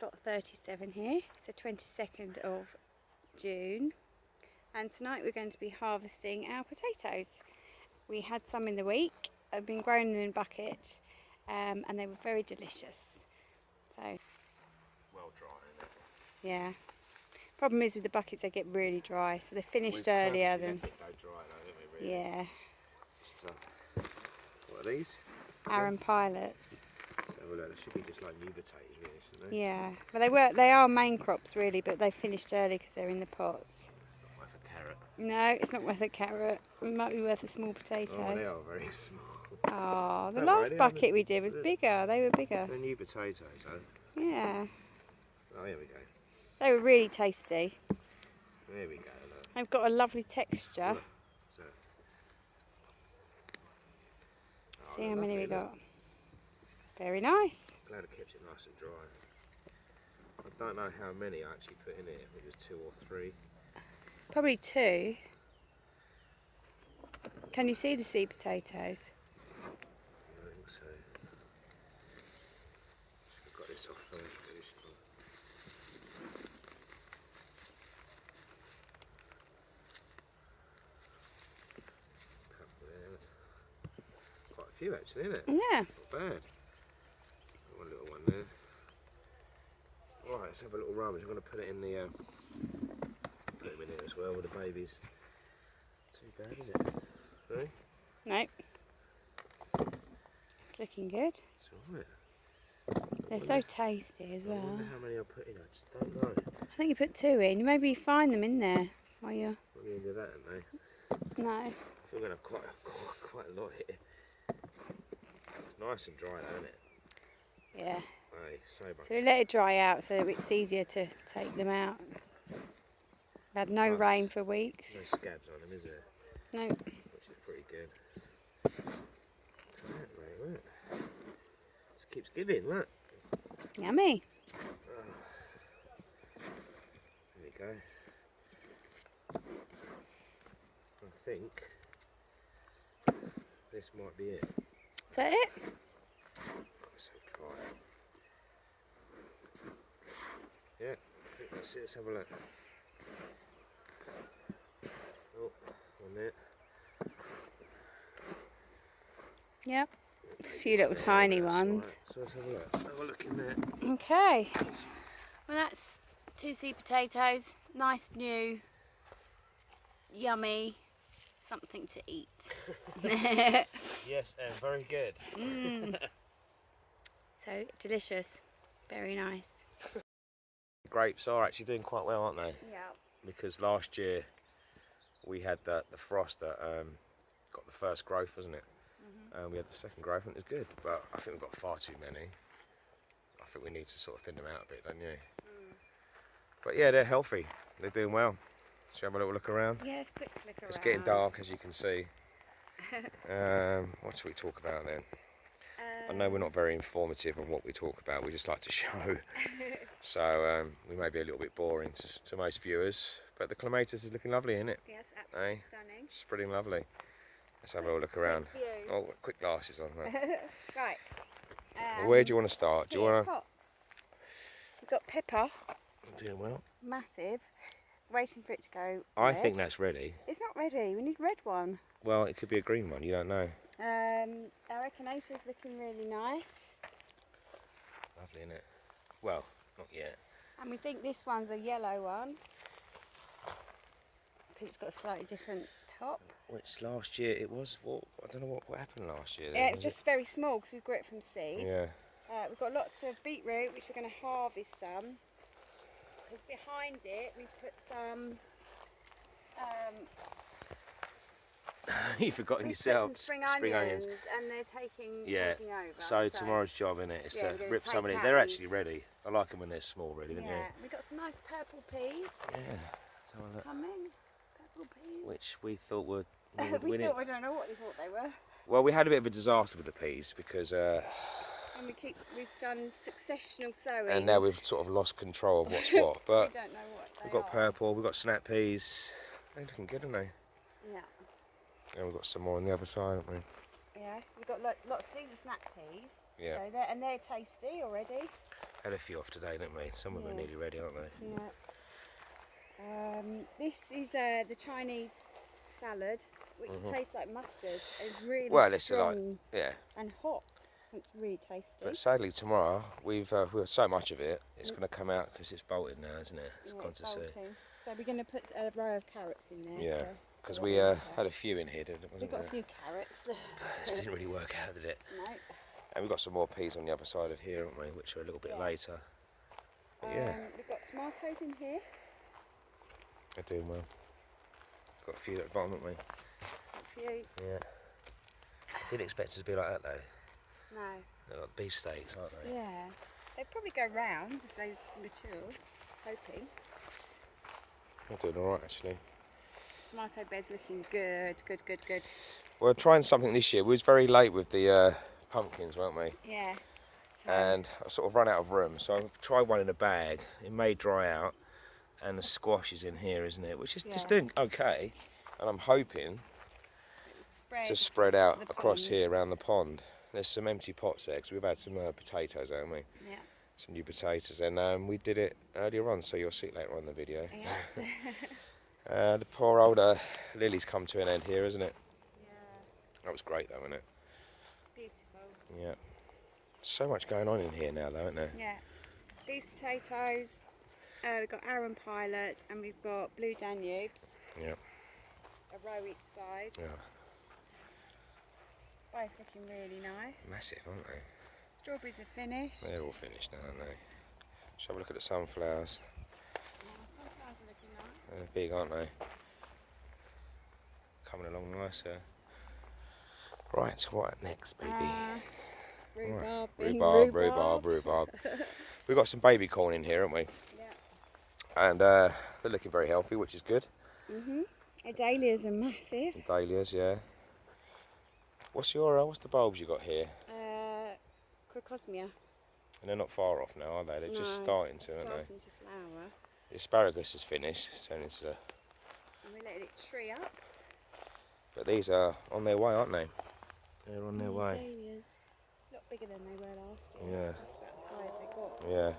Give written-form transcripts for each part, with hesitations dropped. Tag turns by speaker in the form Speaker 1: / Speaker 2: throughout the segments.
Speaker 1: plot 37 here. It's the 22nd of June, and tonight we're going to be harvesting our potatoes. We had some in the week. I've been growing them in bucket, and they were very delicious. So
Speaker 2: well dry, isn't it?
Speaker 1: Yeah. Problem is with the buckets, they get really dry, so they finished earlier than.
Speaker 2: They dry though, don't we, really?
Speaker 1: Yeah.
Speaker 2: Just, what are these?
Speaker 1: Aaron pilots.
Speaker 2: So well, they should be just like new potatoes, really, shouldn't they?
Speaker 1: Yeah, but they are main crops really, but they finished early because they're in the pots.
Speaker 2: It's not worth a carrot.
Speaker 1: No, it's not worth a carrot. It might be worth a small potato.
Speaker 2: Oh, they are very small.
Speaker 1: Oh, the
Speaker 2: Don't
Speaker 1: last
Speaker 2: worry,
Speaker 1: bucket we did was bigger. They were bigger.
Speaker 2: They're new potatoes, though.
Speaker 1: Yeah.
Speaker 2: Oh, here we go.
Speaker 1: They were really tasty.
Speaker 2: There we go. Look.
Speaker 1: They've got a lovely texture.
Speaker 2: Look. So. Oh,
Speaker 1: See how many we got.
Speaker 2: Look.
Speaker 1: Very nice.
Speaker 2: Glad it keeps it nice and dry. I don't know how many I actually put in it. It was 2 or 3.
Speaker 1: Probably 2. Can you see the seed potatoes?
Speaker 2: I think so. I've got this off first. Quite a few actually, isn't it?
Speaker 1: Yeah.
Speaker 2: Not bad. Got one little one there. Right, let's have a little rummage. I'm going to put it in the put them in here as well with the babies. Too bad, is it? Right?
Speaker 1: No. It's looking good.
Speaker 2: It's alright.
Speaker 1: They're so tasty as
Speaker 2: I
Speaker 1: well.
Speaker 2: wonder how many I'll put in, I just don't know.
Speaker 1: I think you put 2 in. Maybe you find them in there while you're.
Speaker 2: Not the end of that, mate.
Speaker 1: No.
Speaker 2: I think we're going to have quite a lot here. It's nice and dry though, isn't it?
Speaker 1: Yeah.
Speaker 2: Aye, so much.
Speaker 1: So we let it dry out so that it's easier to take them out. We've had no rain for weeks.
Speaker 2: No scabs on them, is there?
Speaker 1: No.
Speaker 2: Which is pretty good. Look at that, mate, look. Just keeps giving, look.
Speaker 1: Yummy.
Speaker 2: There we go. I think this might be it.
Speaker 1: Is that it?
Speaker 2: God, it's so dry. Yeah, I think that's it. Let's have a look. Oh, one there.
Speaker 1: Yep. Just a few little tiny
Speaker 2: That's
Speaker 1: ones.
Speaker 2: right. So let's have a look. Have a look in there.
Speaker 1: Okay. Well, that's 2 seed potatoes. Nice, new, yummy, something to eat.
Speaker 2: Yes, and very good.
Speaker 1: So delicious. Very nice.
Speaker 2: Grapes are actually doing quite well, aren't they?
Speaker 1: Yeah.
Speaker 2: Because last year we had the frost that got the first growth, wasn't it? We had the second growth and it was good, but I think we've got far too many. I think we need to sort of thin them out a bit, don't you? But yeah, they're healthy. They're doing well. Shall we have a little look around?
Speaker 1: Yeah, let's quick look around.
Speaker 2: It's getting dark, as you can see. What should we talk about then? I know we're not very informative on what we talk about. We just like to show. So we may be a little bit boring to most viewers, but the clematis is looking lovely, isn't it?
Speaker 1: Yes, absolutely stunning.
Speaker 2: It's pretty lovely. Let's have a look around.
Speaker 1: Quick view.
Speaker 2: Oh, quick glasses on. Right.
Speaker 1: Right.
Speaker 2: Well, where do you want to start? Do you want to?
Speaker 1: Pots. We've got pepper,
Speaker 2: Doing well.
Speaker 1: massive, waiting for it to go
Speaker 2: I
Speaker 1: red.
Speaker 2: think that's ready.
Speaker 1: It's not ready, we need red one.
Speaker 2: Well, it could be a green one. You don't know.
Speaker 1: Our echinacea is looking really nice.
Speaker 2: Lovely, isn't it? Well, not yet.
Speaker 1: And we think this one's a yellow one because it's got a slightly different top.
Speaker 2: Which last year it was. What I don't know what happened last year.
Speaker 1: Yeah, it's just very small because we grew it from seed.
Speaker 2: Yeah.
Speaker 1: We've got lots of beetroot, which we're going to harvest some. Because behind it, we've put some.
Speaker 2: You've forgotten
Speaker 1: we've put
Speaker 2: yourself.
Speaker 1: some spring onions, and they're taking over.
Speaker 2: So tomorrow's job, innit, is
Speaker 1: yeah,
Speaker 2: to
Speaker 1: we're gonna
Speaker 2: rip
Speaker 1: take
Speaker 2: some of it.
Speaker 1: out
Speaker 2: They're
Speaker 1: these.
Speaker 2: actually ready. I like them when they're small, really, don't
Speaker 1: Yeah, we've got some nice purple peas
Speaker 2: you? Yeah. Let's have a look.
Speaker 1: coming. Purple peas.
Speaker 2: Which we thought would
Speaker 1: we
Speaker 2: win it.
Speaker 1: thought, I don't know what we thought they were.
Speaker 2: Well, we had a bit of a disaster with the peas because,
Speaker 1: And we've done successional sowings.
Speaker 2: and now we've sort of lost control of what's what.
Speaker 1: we
Speaker 2: But
Speaker 1: don't know what they
Speaker 2: we've got
Speaker 1: are.
Speaker 2: purple, we've got snap peas. They're looking good, aren't they?
Speaker 1: Yeah.
Speaker 2: And we've got some more on the other side, haven't we?
Speaker 1: Yeah, we've got lots. These are snack peas.
Speaker 2: Yeah.
Speaker 1: So they're tasty already.
Speaker 2: Had a few off today, didn't we? Some of them are nearly ready, aren't they?
Speaker 1: Yeah. This is the Chinese salad, which tastes like mustard. It's really strong and hot. It's really tasty.
Speaker 2: But sadly tomorrow, we've got so much of it, it's going to come out because it's bolted now, isn't it? It's gone to sea.
Speaker 1: So we're going to put a row of carrots in there.
Speaker 2: Yeah, because we had a few in here, didn't we?
Speaker 1: We've got a few carrots.
Speaker 2: It didn't really work out, did it?
Speaker 1: No.
Speaker 2: And we've got some more peas on the other side of here, haven't we, which are a little bit later. But
Speaker 1: we've got tomatoes in here.
Speaker 2: They're doing well. Got a few at the bottom, haven't we?
Speaker 1: A few.
Speaker 2: Yeah. I didn't expect it to be like that, though.
Speaker 1: No.
Speaker 2: They're like beefsteaks, aren't they?
Speaker 1: Yeah. They probably go round as they mature, hoping.
Speaker 2: They're doing alright, actually.
Speaker 1: Tomato bed's looking good.
Speaker 2: We're trying something this year. We was very late with the pumpkins, weren't we?
Speaker 1: Yeah. So
Speaker 2: and I sort of run out of room, so I tried one in a bag. It may dry out, and the squash is in here, isn't it? Which is just doing okay, and I'm hoping to spread out across here around the pond. There's some empty pots there, because we've had some potatoes, haven't we?
Speaker 1: Yeah.
Speaker 2: Some new potatoes, and we did it earlier on, so you'll see it later on in the video.
Speaker 1: Yeah.
Speaker 2: The poor old lily's come to an end here, isn't it?
Speaker 1: Yeah.
Speaker 2: That was great, though, wasn't it?
Speaker 1: Beautiful.
Speaker 2: Yeah. So much going on in here now, though, isn't there?
Speaker 1: Yeah. These potatoes, we've got Arran Pilots and we've got Blue Danubes.
Speaker 2: Yeah.
Speaker 1: A row each side.
Speaker 2: Yeah.
Speaker 1: Both looking really nice.
Speaker 2: Massive, aren't they?
Speaker 1: Strawberries are finished.
Speaker 2: They're all finished now, aren't they? Shall we look at the sunflowers?
Speaker 1: Yeah, sunflowers are looking nice.
Speaker 2: They're big, aren't they? Coming along nicer. Right, what next, baby?
Speaker 1: Rhubarb.
Speaker 2: Rhubarb. We've got some baby corn in here, haven't we?
Speaker 1: Yeah.
Speaker 2: And they're looking very healthy, which is good.
Speaker 1: Dahlias are massive.
Speaker 2: Dahlias, yeah. What's the bulbs you got here?
Speaker 1: Crocosmia.
Speaker 2: And they're not far off now, are they? They're just starting to, aren't they?
Speaker 1: Starting to flower.
Speaker 2: The asparagus is finished, it's turning into the...
Speaker 1: And we're letting it tree up.
Speaker 2: But these are on their way, aren't they? They're on their way.
Speaker 1: Dahlias. A lot bigger than they were last year.
Speaker 2: Yeah.
Speaker 1: That's about as high as they got.
Speaker 2: Yeah.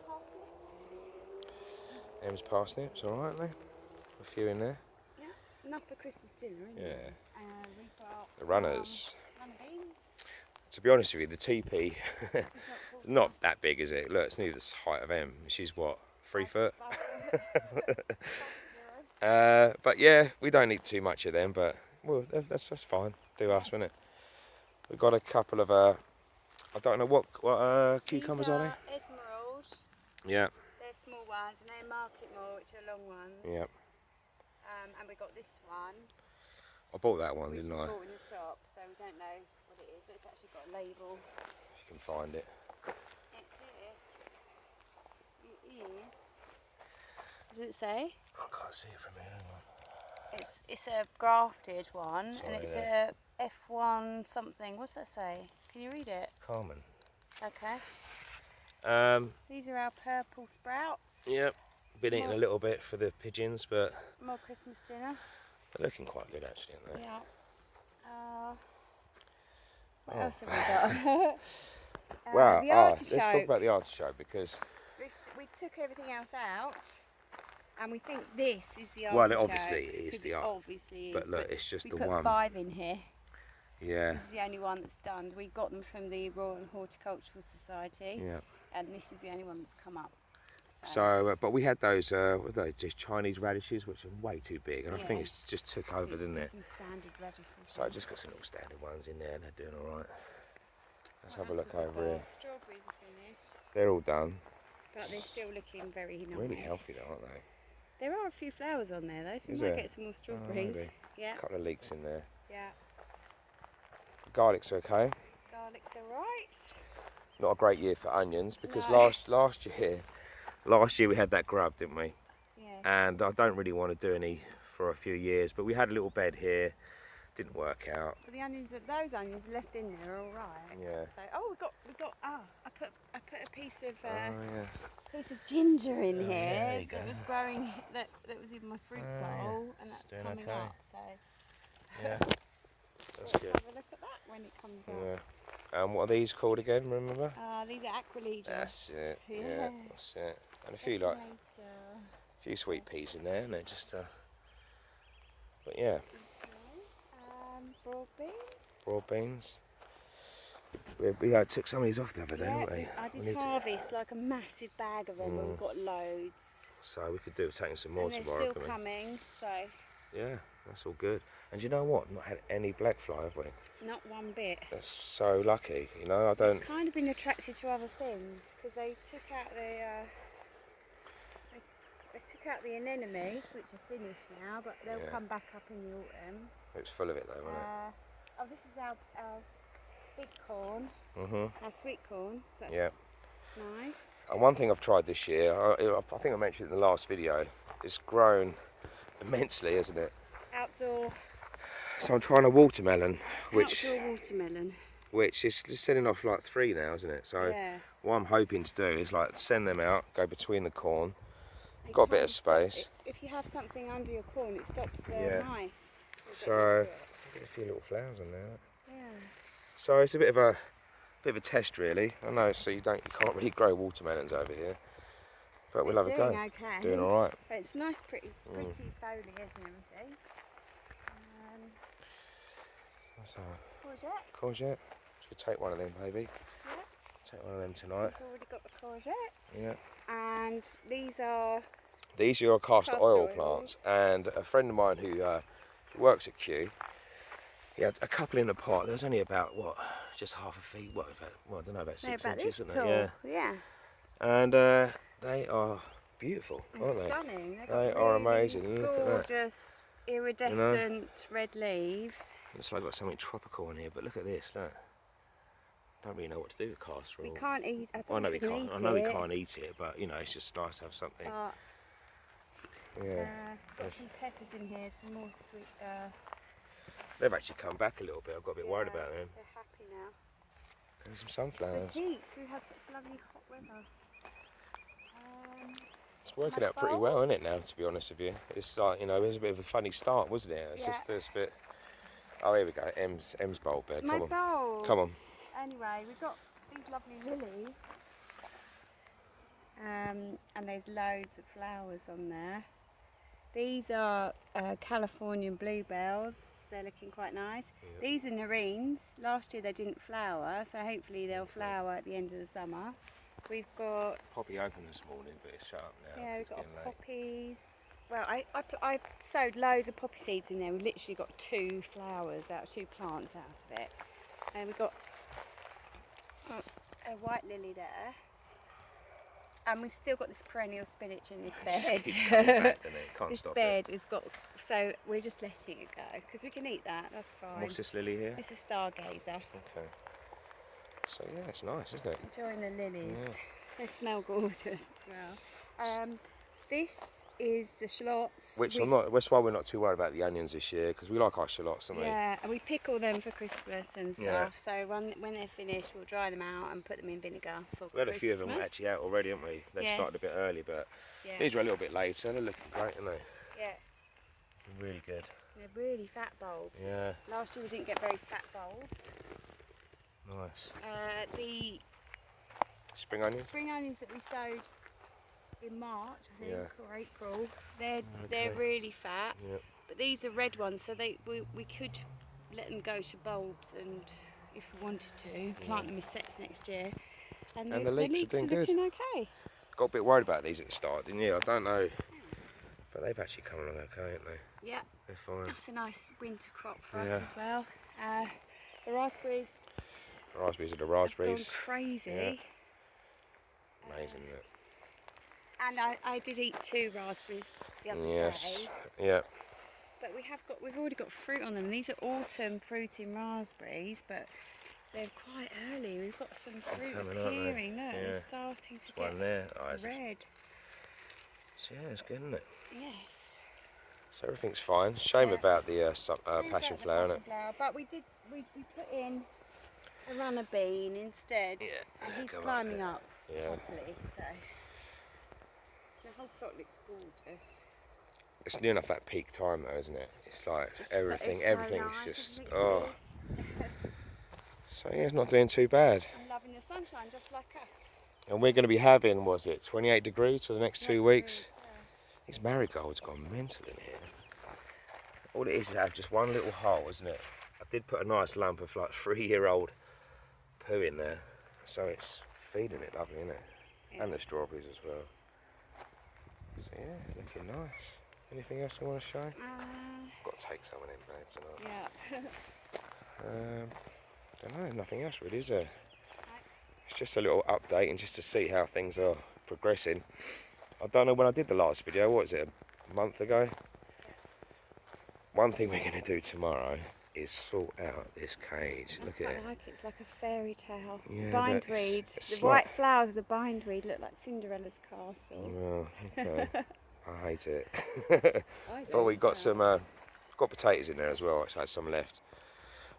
Speaker 1: Parsnips.
Speaker 2: M's parsnips, alright, aren't they? A few in there.
Speaker 1: Yeah. Enough for Christmas dinner, isn't it?
Speaker 2: Yeah.
Speaker 1: We've got
Speaker 2: The runners.
Speaker 1: runner beans.
Speaker 2: To be honest with you, the teepee is not that big, is it? Look, it's nearly the height of M. She's what, 3 foot? But yeah, we don't need too much of them, but well, that's fine. Do us, wouldn't it? We've got a couple of I don't know what cucumbers are they?
Speaker 1: Emerald.
Speaker 2: Yeah.
Speaker 1: They're small ones, and they're market more, which are long ones.
Speaker 2: Yeah.
Speaker 1: And we got this one.
Speaker 2: I bought that one,
Speaker 1: Which
Speaker 2: didn't
Speaker 1: we
Speaker 2: I?
Speaker 1: bought in the shop, so we don't know what it is. It's actually got a label.
Speaker 2: If you can find it.
Speaker 1: It's here. It is. What does it say?
Speaker 2: I can't see it from here. Hang on.
Speaker 1: It's a grafted one,
Speaker 2: Sorry,
Speaker 1: and it's
Speaker 2: yeah.
Speaker 1: a F1 something. What's that say? Can you read it?
Speaker 2: Carmen.
Speaker 1: Okay. These are our purple sprouts.
Speaker 2: Yep. Been eating a little bit for the pigeons, but
Speaker 1: More Christmas dinner.
Speaker 2: they're looking quite good actually, aren't they?
Speaker 1: Yeah. What else have we got?
Speaker 2: Wow.
Speaker 1: The
Speaker 2: Let's
Speaker 1: artichoke.
Speaker 2: talk about the artichoke because
Speaker 1: We took everything else out, and we think this is the
Speaker 2: well,
Speaker 1: artichoke.
Speaker 2: obviously it is the
Speaker 1: Obviously,
Speaker 2: but look, it's just
Speaker 1: we
Speaker 2: the
Speaker 1: put
Speaker 2: one.
Speaker 1: 5 in here.
Speaker 2: Yeah.
Speaker 1: This is the only one that's done. We got them from the Royal Horticultural Society,
Speaker 2: Yeah.
Speaker 1: and this is the only one that's come up.
Speaker 2: So, but we had those, what are those, just Chinese radishes, which are way too big, and I think it's just took over, didn't it?
Speaker 1: Some standard radishes.
Speaker 2: So I just got some little standard ones in there, and they're doing all right. Let's have a
Speaker 1: What
Speaker 2: look
Speaker 1: else have we
Speaker 2: over here.
Speaker 1: got? Strawberries are finished,
Speaker 2: They're all done.
Speaker 1: but they're still looking very nice.
Speaker 2: Really healthy though, aren't they?
Speaker 1: There are a few flowers on there though, so we
Speaker 2: Is
Speaker 1: might
Speaker 2: there?
Speaker 1: get some more strawberries.
Speaker 2: maybe.
Speaker 1: Yeah,
Speaker 2: A couple of leeks in there.
Speaker 1: yeah.
Speaker 2: Garlic's okay.
Speaker 1: Garlic's alright.
Speaker 2: Not a great year for onions because
Speaker 1: No.
Speaker 2: last year we had that grub, didn't we?
Speaker 1: Yeah.
Speaker 2: And I don't really want to do any for a few years, but we had a little bed here, didn't work out.
Speaker 1: But the onions, those onions left in there are all right.
Speaker 2: Yeah.
Speaker 1: So, we got. I put a piece of
Speaker 2: Yeah.
Speaker 1: ginger in
Speaker 2: Oh,
Speaker 1: here
Speaker 2: yeah, there you go.
Speaker 1: that was growing. That was in my fruit
Speaker 2: Oh,
Speaker 1: bowl, and that's
Speaker 2: doing
Speaker 1: coming
Speaker 2: okay.
Speaker 1: up. So
Speaker 2: Yeah.
Speaker 1: let's
Speaker 2: That's good.
Speaker 1: have a look at that when it comes up.
Speaker 2: Yeah. And what are these called again, remember?
Speaker 1: These are aqualegia.
Speaker 2: That's it,
Speaker 1: Yeah.
Speaker 2: yeah, that's it. And a few few sweet peas in there, and it just but yeah.
Speaker 1: Broad beans.
Speaker 2: Broad beans. We took some of these off the other day, didn't we?
Speaker 1: I did harvest like a massive bag of them, and we got loads.
Speaker 2: So we could do with taking some more
Speaker 1: and
Speaker 2: tomorrow.
Speaker 1: They're still coming, so.
Speaker 2: Yeah, that's all good. And you know what? Not had any black fly, have we?
Speaker 1: Not one bit.
Speaker 2: That's so lucky, you know. I don't.
Speaker 1: I've kind of been attracted to other things because they took out the anemones, which are finished now, but they'll come back up in the autumn.
Speaker 2: It's full of it though, isn't it?
Speaker 1: Oh, this is our big corn. Our sweet corn. So that's nice.
Speaker 2: And one thing I've tried this year, I think I mentioned it in the last video, it's grown immensely, isn't it?
Speaker 1: Outdoor.
Speaker 2: So I'm trying a watermelon,
Speaker 1: Outdoor watermelon.
Speaker 2: which is just sending off like 3 now, isn't it? So what I'm hoping to do is like send them out, go between the corn, got a bit of space.
Speaker 1: If you have something under your corn, it stops the knife.
Speaker 2: So get a few little flowers on there.
Speaker 1: Yeah.
Speaker 2: So it's a bit of a test, really. I know, so you can't really grow watermelons over here, but we'll have a go.
Speaker 1: Okay.
Speaker 2: Doing all right.
Speaker 1: But it's nice, pretty foliage and everything.
Speaker 2: So
Speaker 1: Courgette.
Speaker 2: Should we take one of them, baby?
Speaker 1: Yeah.
Speaker 2: Take one of them tonight.
Speaker 1: It's already got the courgette.
Speaker 2: Yeah.
Speaker 1: And these are
Speaker 2: your castor oil
Speaker 1: oils.
Speaker 2: plants, and a friend of mine who works at Kew, he had a couple in the pot. There was only about just half a feet. I don't know, about 6 inches, wasn't it?
Speaker 1: Yeah.
Speaker 2: And they are beautiful, aren't they?
Speaker 1: Stunning.
Speaker 2: They are amazing. Look at that.
Speaker 1: Gorgeous, iridescent red leaves.
Speaker 2: Looks like I've got something tropical in here, but look at this. Look. Don't really know what to do with castor oil.
Speaker 1: We can't eat.
Speaker 2: I know we can't eat it, but you know, it's just nice to have something.
Speaker 1: Got some peppers in here, some more sweet.
Speaker 2: They've actually come back a little bit. I've got a bit worried about them.
Speaker 1: They're happy now.
Speaker 2: And some sunflowers.
Speaker 1: The heat, we had such lovely hot weather.
Speaker 2: It's working out pretty well, isn't it, now, to be honest with you? It's like, you know, it was a bit of a funny start, wasn't it? It's just a bit... Oh, here we go. Em's bulb there.
Speaker 1: My bulbs.
Speaker 2: Come on.
Speaker 1: Anyway, we've got these lovely lilies. And there's loads of flowers on there. These are Californian Bluebells. They're looking quite nice. Yep. These are nerines. Last year they didn't flower, so hopefully they'll flower at the end of the summer. We've got...
Speaker 2: Poppy opened this morning, but it's shut up now.
Speaker 1: Yeah, we've got poppies. Well, I sowed loads of poppy seeds in there. We've literally got 2 flowers out, 2 plants out of it. And we've got a white lily there. And we've still got this perennial spinach in this bed. This bed has got, so we're just letting it go because we can eat that. That's fine.
Speaker 2: What's this lily here?
Speaker 1: It's a stargazer.
Speaker 2: Okay. So yeah, it's nice, isn't it?
Speaker 1: Enjoying the lilies. Yeah. They smell gorgeous as well. This is the shallots.
Speaker 2: That's why we're not too worried about the onions this year, because we like our shallots, don't we?
Speaker 1: Yeah, and we pickle them for Christmas and stuff. Yeah. So when they're finished, we'll dry them out and put them in vinegar for Christmas.
Speaker 2: We had a few of them actually out already, haven't we? They started a bit early, but these are a little bit later. They're looking great, aren't they?
Speaker 1: Yeah.
Speaker 2: Really good.
Speaker 1: They're really fat bulbs.
Speaker 2: Yeah.
Speaker 1: Last year we didn't get very fat bulbs.
Speaker 2: Nice.
Speaker 1: The
Speaker 2: spring onions?
Speaker 1: Spring onions that we sowed in March, I think, or April. They're really fat. Yep. But these are red ones, so we could let them go to bulbs, and if we wanted to, plant them as sets next year. And the leeks are doing good. Okay.
Speaker 2: Got a bit worried about these at the start, didn't you? I don't know, but they've actually come along okay, haven't they?
Speaker 1: Yeah.
Speaker 2: They're fine.
Speaker 1: That's a nice winter crop for us as well. The raspberries.
Speaker 2: The raspberries are the raspberries.
Speaker 1: Gone crazy.
Speaker 2: Yeah. Amazing, isn't it?
Speaker 1: And I did eat 2 raspberries the other day.
Speaker 2: Yeah.
Speaker 1: But we've already got fruit on them. These are autumn fruiting raspberries, but they're quite early. We've got some fruit appearing. Look, they're starting to get red.
Speaker 2: So yeah, it's good, isn't it?
Speaker 1: Yes.
Speaker 2: So everything's fine. Shame about the passion flower, isn't it?
Speaker 1: But we put in a runner bean instead. Yeah. And he's climbing up properly, so the whole plot looks gorgeous.
Speaker 2: It's near enough that peak time though, isn't it? It's like everything's
Speaker 1: so nice,
Speaker 2: just So yeah, it's not doing too bad.
Speaker 1: I'm loving the sunshine just like us.
Speaker 2: And we're going to be having, was it 28 degrees for the next 2 weeks?
Speaker 1: Week, yeah.
Speaker 2: These marigolds gone mental in here. All it is have just one little hole, isn't it? I did put a nice lump of like 3-year-old poo in there, so it's feeding it lovely, isn't it?
Speaker 1: Yeah.
Speaker 2: And the strawberries as well. So yeah, looking nice. Anything else you want to show? Got to take some of them, babes, and
Speaker 1: Yeah.
Speaker 2: don't know, nothing else really, is there? It's just a little update and just to see how things are progressing. I don't know when I did the last video, what was it, a month ago? One thing we're going to do tomorrow is sort out this cage. Look at it.
Speaker 1: I like it. It's like a fairy tale.
Speaker 2: Yeah,
Speaker 1: bindweed.
Speaker 2: it's
Speaker 1: The white flowers of the bindweed look like Cinderella's castle.
Speaker 2: Oh, okay. I hate it.
Speaker 1: I
Speaker 2: But we got some, got potatoes in there as well. I had some left.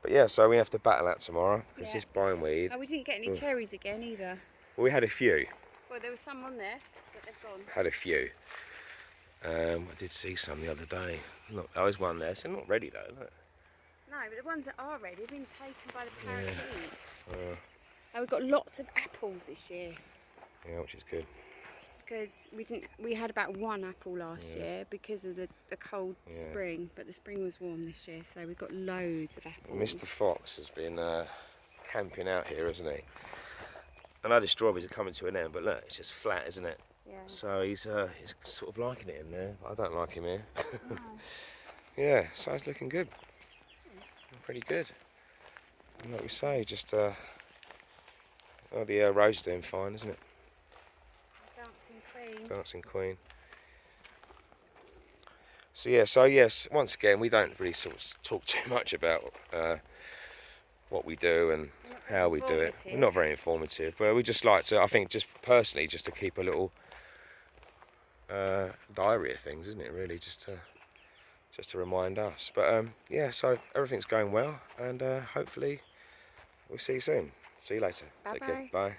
Speaker 2: But yeah, so we have to battle out tomorrow because this bindweed.
Speaker 1: Oh, we didn't get any cherries again either.
Speaker 2: Well, we had a few.
Speaker 1: Well, there was some on there, but they've gone.
Speaker 2: Had a few. I did see some the other day. Look, there was one there. So not ready though, look.
Speaker 1: No, but the ones that are ready have been taken by the parakeets. And we've got lots of apples this year.
Speaker 2: Yeah, which is good.
Speaker 1: Because we had about one apple last year because of the cold spring, but the spring was warm this year, so we've got loads of apples.
Speaker 2: Mr. Fox has been camping out here, hasn't he? I know the strawberries are coming to an end, but look, it's just flat, isn't it?
Speaker 1: Yeah.
Speaker 2: So he's sort of liking it in there. I don't like him here.
Speaker 1: No.
Speaker 2: Yeah, so it's looking good. Pretty good. And like we say, just the road's doing fine, isn't it?
Speaker 1: Dancing Queen.
Speaker 2: Dancing Queen. So yeah, yes, once again, we don't really sort of talk too much about what we do and how we do it. We're not very informative, but we just like to, I think, just personally, just to keep a little diary of things, isn't it? Really, just to remind us. But yeah, so everything's going well, and hopefully we'll see you soon. See you later.
Speaker 1: Bye-bye.
Speaker 2: Take care. Bye.